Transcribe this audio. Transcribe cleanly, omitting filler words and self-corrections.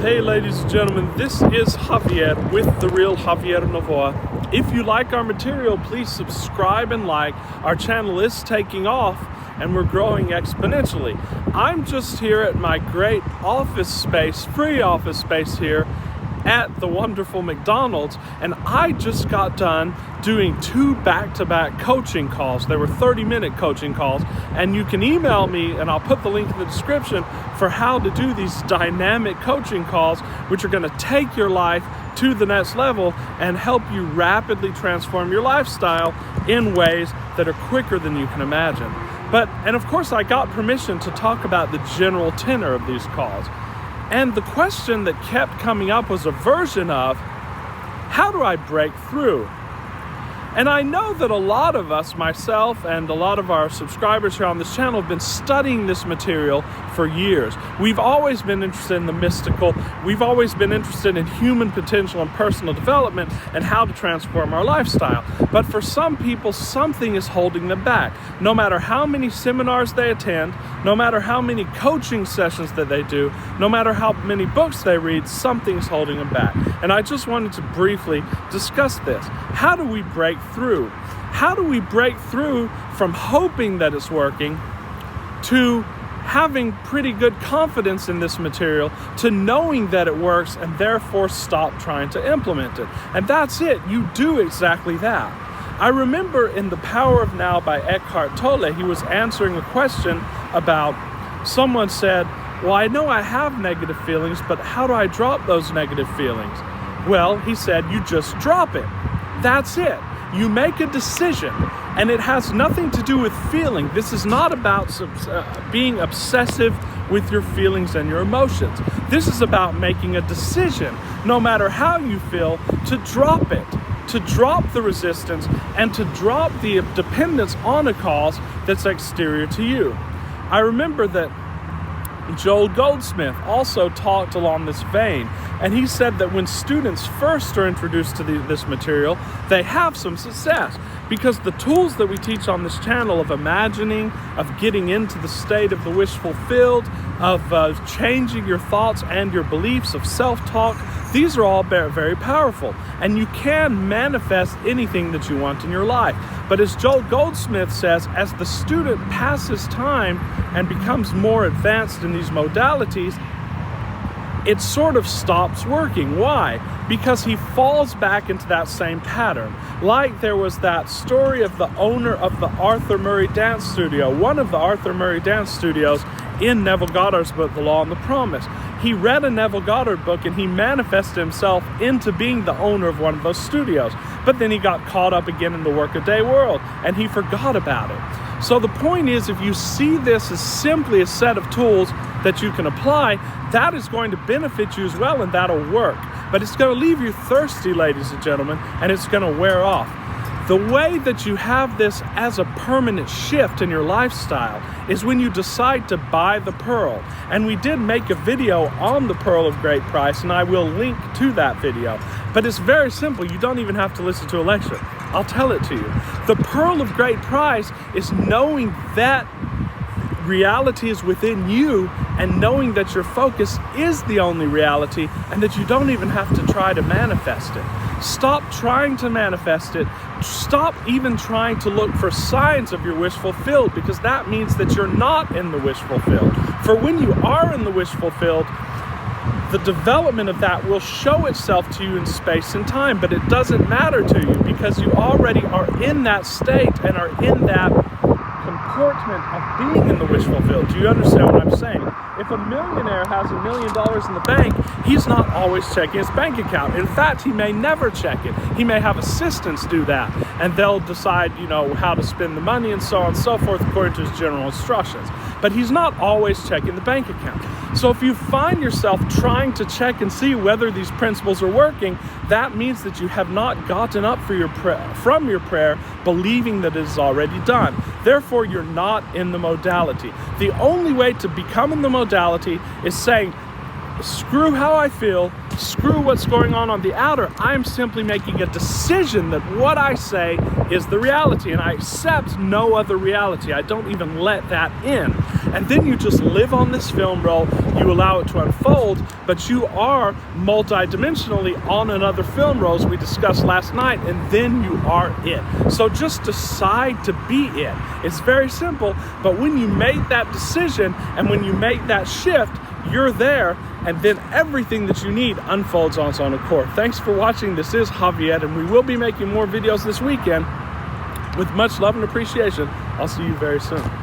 Hey ladies and gentlemen, this is Javier with The Real Javier Novoa. If you like our material, please subscribe and like. Our channel is taking off and we're growing exponentially. I'm just here at my great office space, free office space here at the wonderful McDonald's, and I just got done doing 2 back-to-back coaching calls. They were 30-minute coaching calls, and you can email me and I'll put the link in the description for how to do these dynamic coaching calls, which are going to take your life to the next level and help you rapidly transform your lifestyle in ways that are quicker than you can imagine. And of course I got permission to talk about the general tenor of these calls. And the question that kept coming up was a version of, how do I break through? And I know that a lot of us, myself and a lot of our subscribers here on this channel, have been studying this material for years. We've always been interested in the mystical. We've always been interested in human potential and personal development and how to transform our lifestyle. But for some people, something is holding them back. No matter how many seminars they attend, no matter how many coaching sessions that they do, no matter how many books they read, something's holding them back. And I just wanted to briefly discuss this. How do we break through? How do we break through from hoping that it's working to having pretty good confidence in this material, to knowing that it works and therefore stop trying to implement it? And that's it. You do exactly that. I remember in The Power of Now by Eckhart Tolle, he was answering a question about, someone said, well, I know I have negative feelings, but how do I drop those negative feelings? Well, he said, you just drop it. That's it. You make a decision, and it has nothing to do with feeling. This is not about being obsessive with your feelings and your emotions. This is about making a decision, no matter how you feel, to drop it, to drop the resistance, and to drop the dependence on a cause that's exterior to you. I remember that Goldsmith also talked along this vein, and he said that when students first are introduced to this material, they have some success because the tools that we teach on this channel of imagining, of getting into the state of the wish fulfilled, of changing your thoughts and your beliefs, of self-talk, these are all very powerful, and you can manifest anything that you want in your life. But as Joel Goldsmith says, as the student passes time and becomes more advanced in these modalities, it sort of stops working. Why? Because he falls back into that same pattern. Like there was that story of the owner of the Arthur Murray Dance Studio, one of the Arthur Murray Dance Studios, in Neville Goddard's book, The Law and the Promise. He read a Neville Goddard book and he manifested himself into being the owner of one of those studios. But then he got caught up again in the workaday world and he forgot about it. So the point is, if you see this as simply a set of tools that you can apply, that is going to benefit you as well, and that'll work. But it's going to leave you thirsty, ladies and gentlemen, and it's going to wear off. The way that you have this as a permanent shift in your lifestyle is when you decide to buy the pearl. And we did make a video on the pearl of great price, and I will link to that video. But it's very simple. You don't even have to listen to a lecture. I'll tell it to you. The pearl of great price is knowing that reality is within you and knowing that your focus is the only reality and that you don't even have to try to manifest it. Stop trying to manifest it. Stop even trying to look for signs of your wish fulfilled, because that means that you're not in the wish fulfilled. For when you are in the wish fulfilled, the development of that will show itself to you in space and time, but it doesn't matter to you because you already are in that state and are in that comportment of being in the wish fulfilled. Do you understand what I'm saying? If a millionaire has $1 million in the bank, he's not always checking his bank account. In fact, he may never check it. He may have assistants do that, and they'll decide, how to spend the money and so on and so forth according to his general instructions. But he's not always checking the bank account. So if you find yourself trying to check and see whether these principles are working, that means that you have not gotten up from your prayer believing that it is already done. Therefore, you're not in the modality. The only way to become in the modality is saying, screw how I feel, screw what's going on the outer. I'm simply making a decision that what I say is the reality, and I accept no other reality. I don't even let that in. And then you just live on this film roll, you allow it to unfold, but you are multidimensionally on another film roll, as we discussed last night, and then you are it. So just decide to be it. It's very simple, but when you make that decision and when you make that shift, you're there, and then everything that you need unfolds on its own accord. Thanks for watching. This is Javier, and we will be making more videos this weekend. With much love and appreciation, I'll see you very soon.